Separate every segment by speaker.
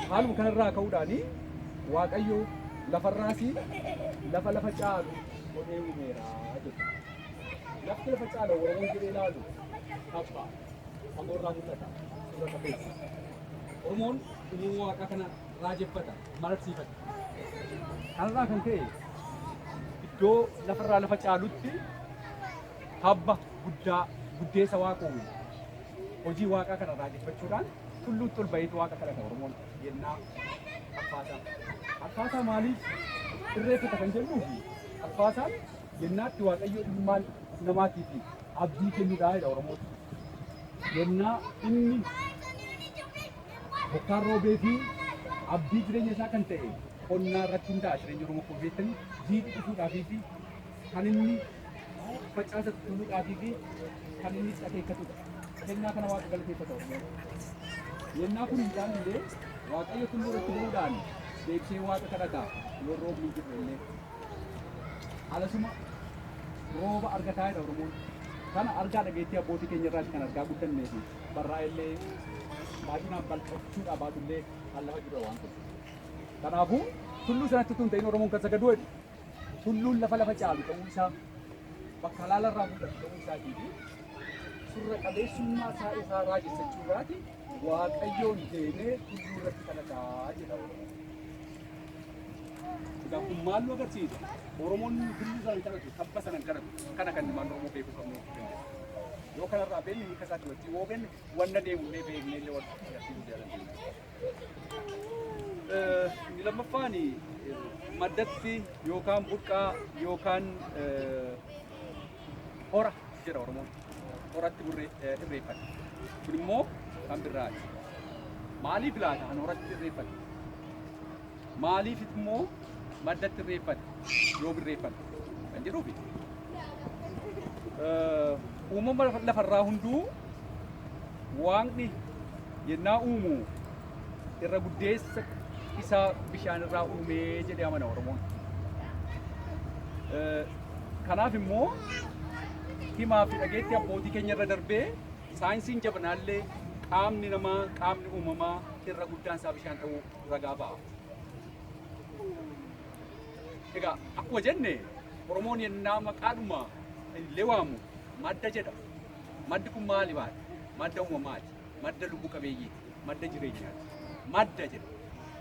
Speaker 1: haaluma kanarraa ka'uudhaani Waaqayyo lafarraasi lafa caalu godhee uumeera jechuudha. Lafti lafa caalu Oromoon jedhee ilaalu tabba fagoorraa mul'ata suura qabeessa. Oromoon uumama Waaqaa kana raajeffata mararsiifata. Kanarraa kan ka'e iddoo lafarraa lafa caalutti tabba guddaa guddeessa Waaqa uume hojii Waaqaa kana raajeffachuudhaan tulluutti ol baheetu Waaqa kadhata Oromoon yennaa akkaataa maaliif irreeffata kan jennuufi akkaataan yennaatti Waaqayyo ilmaan namaatiif abdii kennuudhaa jedha Oromoon. Yennaa inni bokkaan roobee fi abdii jireenya isaa kan ta'e qonnaa irratti hundaa'a jireenya Oromoo kun beektanii jiidhi dhufuudhaafii fi kan inni facaasa toluudhaafii fi kan inni akeekkatudha. Kennaa kana Waaqa galateeffata Oromoon. Yennaa kun hin taanillee Waaqayyo tulluu irratti bu'uudhaan deebisee Waaqa kadhata yoo roobni hin jirre illee. Alasuma rooba argataa jedha Oromoon. Kana argaa dhageettii abbootii keenya irraati kan argaa guddannee fi barraa illee baay'inaan balfachuudhaa baatullee kan lafa jiru waan ta'eef. Kanaafuu tulluu sanatti tun ta'in Oromoon kan sagaduu jedhu tulluun lafa caalu ta'uu isaa bakka laalarraa mul'atu ta'uu isaatii fi surra qabeessummaa isaa irraa raajessachuu irraati Waaqayyoon deemee tulluu irratti kadhataa jedha Oromoon. Egaa kun maal nu agarsiisa? Oromoon tulluu sana kadhatu tabba sana kadhatu kana kan ilmaan Oromoo beekuu qabnu yoo kanarraa beekne hiika isaatti wajjin yoo beekne wanna deemullee beeknee illee wal agarsiisuu jaalatudha. Inni lammaffaan maddatti yookaan burqaa yookaan hora jedha Oromoon. Horatti irreeffata. Kun immoo kan biraati. Maaliif laata kan horatti irreeffata? Maaliif immoo maddatti irreeffata yoo birreeffata kan jedhuufi. Uumama lafarraa hunduu Waaqni yennaa uumu irra guddeessa isaa bishaan irraa uumee jedhee amana Oromoon. Kanaaf immoo himaa fi dhageetti abbootii keenya irra darbee saayinsiin jabanaallee qaamni namaa qaamni uumamaa irra guddaan isaa bishaan ta'uu ragaa ba'a. Egaa akkuma jenne Oromoon yennaa maqaadhuma illee waamu madda jedha. Maddi kun maali baati? Madda uumamaati. Madda lubbuu qabeeyyiiti. Madda jireenyaati. Madda jedha.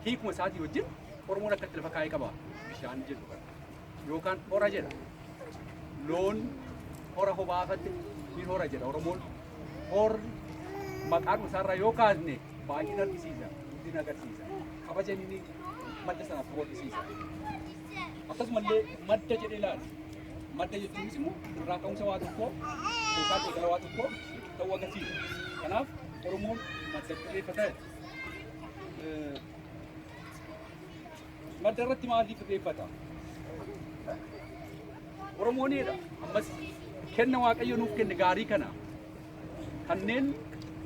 Speaker 1: Hiikuma isaatii wajjin Oromoon akkatti lafa kaayee qaba. Bishaan jedhu yookaan hora jedha. Loon hora hobaafatte ni hora jedha Oromoon. Horri maqaadhuma isaarraa yoo kaasne baay'ina argisiisa. Guddina agarsiisa. Kabaja inni madda sanaaf agarsiisa. Akkasumallee madda jedhee ilaala. Madda jechuunis immoo irraa ka'umsa waa tokkoo yookaan eegala waa tokkoo ta'uu agarsiisa. Kanaaf Oromoon maddatti irreeffata. Madda irratti maaliif irreeffata? Oromoonidha. Ammas kenna Waaqayyo nuuf kenne gaarii kana kanneen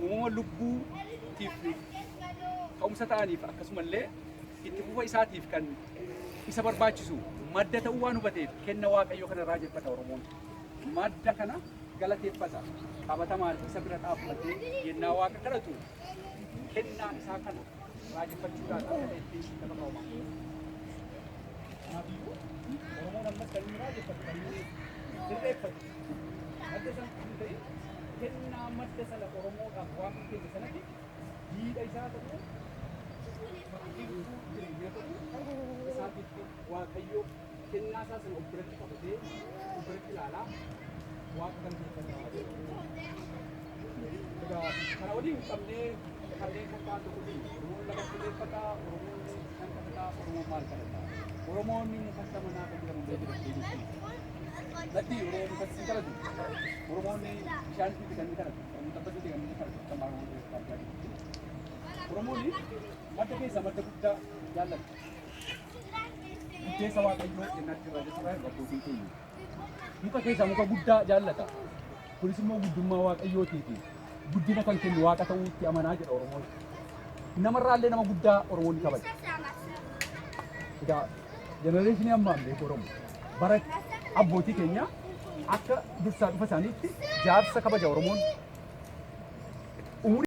Speaker 1: uumama lubbuutiif ka'umsa ta'aniif akkasumallee itti fufa isaatiif kan isa barbaachisu madda ta'uu waan hubateef kenna Waaqayyo kana raajeffata Oromoon. Madda kana galateeffata. Qabatamaan isa bira dhaabbatee yennaa Waaqa kadhatu kennaa isaa kana raajeffachuudhaan akka itti nama qabamu. Kanaafuu Oromoon ammas kan inni raajeffatu kan inni irreeffatu. Madda sana kan ta'e kennaa madda sana Oromoodhaaf Waaqa kenne sanatti jiidha isaa ta'uu Waaqayyo kennaa isaa sana of biratti qabatee of biratti ilaalaa Waaqa kan keessataa egaa kana waliin qabnee kanneen fakkaatu kuni Oromoon lafa irreeffataa, Oromoon kan kadhataa, Oromoon maal kadhataa? Oromoon mukatti amanaa kan jedhamu beekuu dandeenyutti. Natti Oromoon mukatti si kadhatu. Oromoon bishaanitti kan inni kadhatu. Oromoon tabbatutti kan inni kadhatu. Kan maal Oromoon madda keessa madda guddaa jaallata. Guddeessa Waaqayyoo jennaatti irraa jechuudha abbootiin keenya. Muka keessa muka guddaa jaallata. Kunis immoo guddummaa Waaqayyootiifi guddina kan kennu Waaqa ta'uutti amanaa jedha Oromoon. Namarraallee nama guddaa Oromoon ni kabaja. Egaa jenereeshinii ammaa beeku Oromoo bara abbootii keenya akka dursaa dhufa isaaniitti jaarsa kabaja Oromoon.